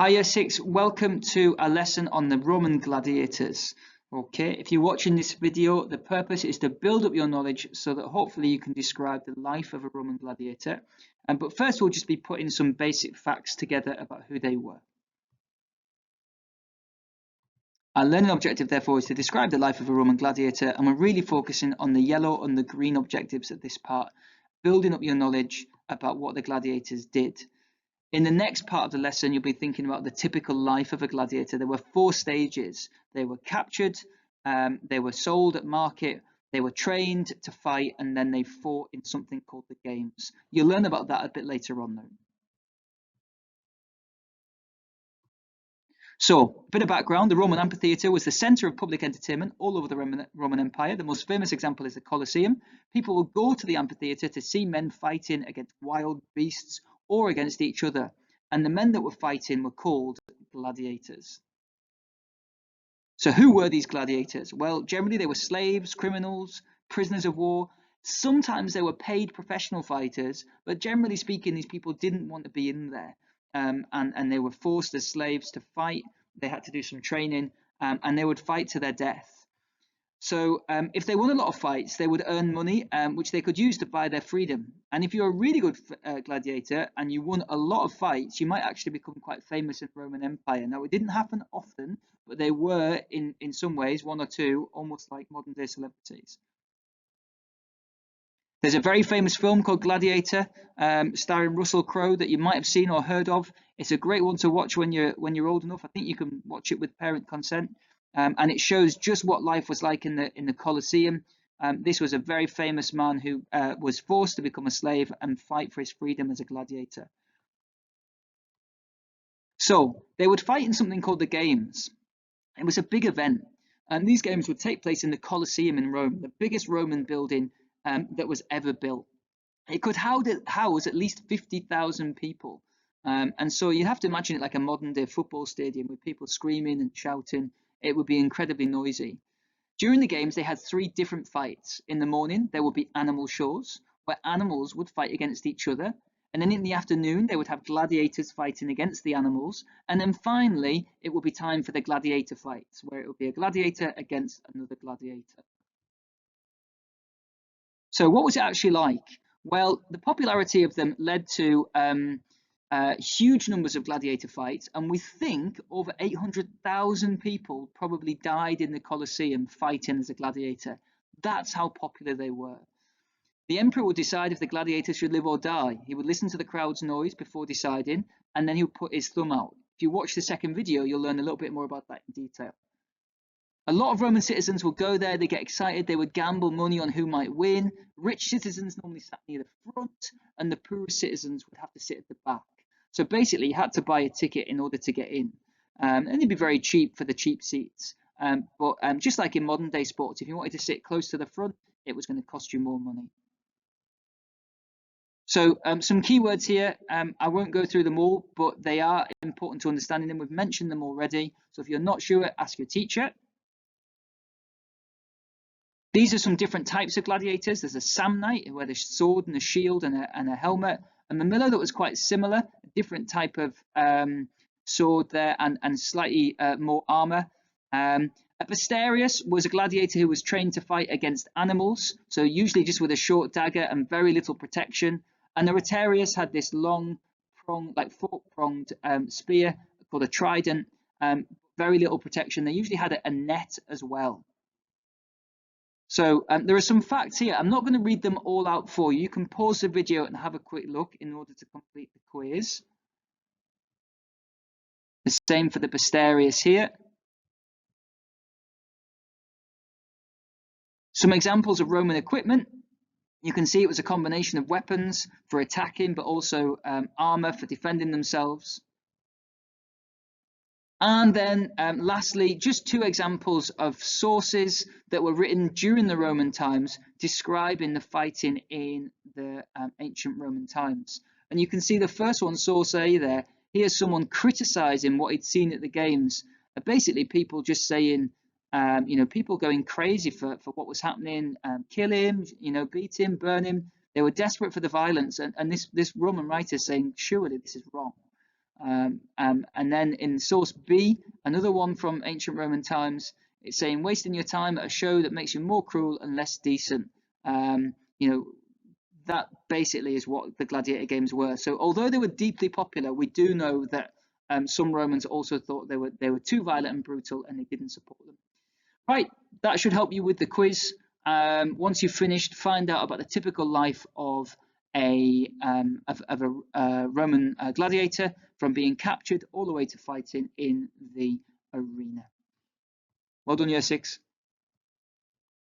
Hi, Year 6. Welcome to a lesson on the Roman gladiators. Okay, if you're watching this video, the purpose is to build up your knowledge so that hopefully you can describe the life of a Roman gladiator. But first, we'll just be putting some basic facts together about who they were. Our learning objective, therefore, is to describe the life of a Roman gladiator, and we're really focusing on the yellow and the green objectives at this part, building up your knowledge about what the gladiators did. In the next part of the lesson, you'll be thinking about the typical life of a gladiator. There were 4 stages. They were captured, they were sold at market, they were trained to fight, and then they fought in something called the games. You'll learn about that a bit later on, though. So, a bit of background. The Roman amphitheatre was the centre of public entertainment all over the Roman Empire. The most famous example is the Colosseum. People would go to the amphitheatre to see men fighting against wild beasts or against each other. And the men that were fighting were called gladiators. So who were these gladiators? Well, generally they were slaves, criminals, prisoners of war. Sometimes they were paid professional fighters, but generally speaking, these people didn't want to be in there. And they were forced as slaves to fight. They had to do some training, and they would fight to their death. So if they won a lot of fights, they would earn money, which they could use to buy their freedom. And if you're a really good gladiator and you won a lot of fights, you might actually become quite famous in the Roman Empire. Now, it didn't happen often, but they were, in some ways, 1 or 2, almost like modern-day celebrities. There's a very famous film called Gladiator, starring Russell Crowe, that you might have seen or heard of. It's a great one to watch when you're old enough. I think you can watch it with parent consent. And it shows just what life was like in the Colosseum. This was a very famous man who was forced to become a slave and fight for his freedom as a gladiator. So they would fight in something called the Games. It was a big event, and these games would take place in the Colosseum in Rome, the biggest Roman building that was ever built. It could house at least 50,000 people. And so you have to imagine it like a modern day football stadium with people screaming and shouting. It would be incredibly noisy. During the games, they had 3 different fights. In the morning, there would be animal shows where animals would fight against each other. And then in the afternoon, they would have gladiators fighting against the animals. And then finally, it would be time for the gladiator fights, where it would be a gladiator against another gladiator. So what was it actually like? Well, the popularity of them led to huge numbers of gladiator fights, and we think over 800,000 people probably died in the Colosseum fighting as a gladiator. That's how popular they were. The emperor would decide if the gladiator should live or die. He would listen to the crowd's noise before deciding, and then he would put his thumb out. If you watch the second video, you'll learn a little bit more about that in detail. A lot of Roman citizens would go there, they get excited, they would gamble money on who might win. Rich citizens normally sat near the front, and the poorest citizens would have to sit at the back. So basically, you had to buy a ticket in order to get in. And it'd be very cheap for the cheap seats. But just like in modern day sports, if you wanted to sit close to the front, it was going to cost you more money. So some keywords here, I won't go through them all, but they are important to understanding them. We've mentioned them already. So if you're not sure, ask your teacher. These are some different types of gladiators. There's a Samnite, who had a sword and a shield and a helmet. A Mamilla that was quite similar, a different type of sword there and slightly more armor. A Pisterius was a gladiator who was trained to fight against animals, so usually just with a short dagger and very little protection. And the Rotarius had this long, fork-pronged spear called a trident, very little protection. They usually had a net as well. So there are some facts here. I'm not going to read them all out for you. You can pause the video and have a quick look in order to complete the quiz. The same for the Pisterius here. Some examples of Roman equipment. You can see it was a combination of weapons for attacking, but also armor for defending themselves. And then lastly, just 2 examples of sources that were written during the Roman times describing the fighting in the ancient Roman times. And you can see the first one, source A there. Here's someone criticizing what he'd seen at the games. Basically, people just saying, people going crazy for what was happening, kill him, beat him, burn him. They were desperate for the violence. And this Roman writer is saying, surely this is wrong. And then in source B, another one from ancient Roman times, it's saying wasting your time at a show that makes you more cruel and less decent. You know, that basically is what the gladiator games were. So although they were deeply popular, we do know that some Romans also thought they were too violent and brutal, and they didn't support them. Right, that should help you with the quiz. Once you've finished, find out about the typical life of a Roman gladiator, from being captured all the way to fighting in the arena. Well done, Year 6.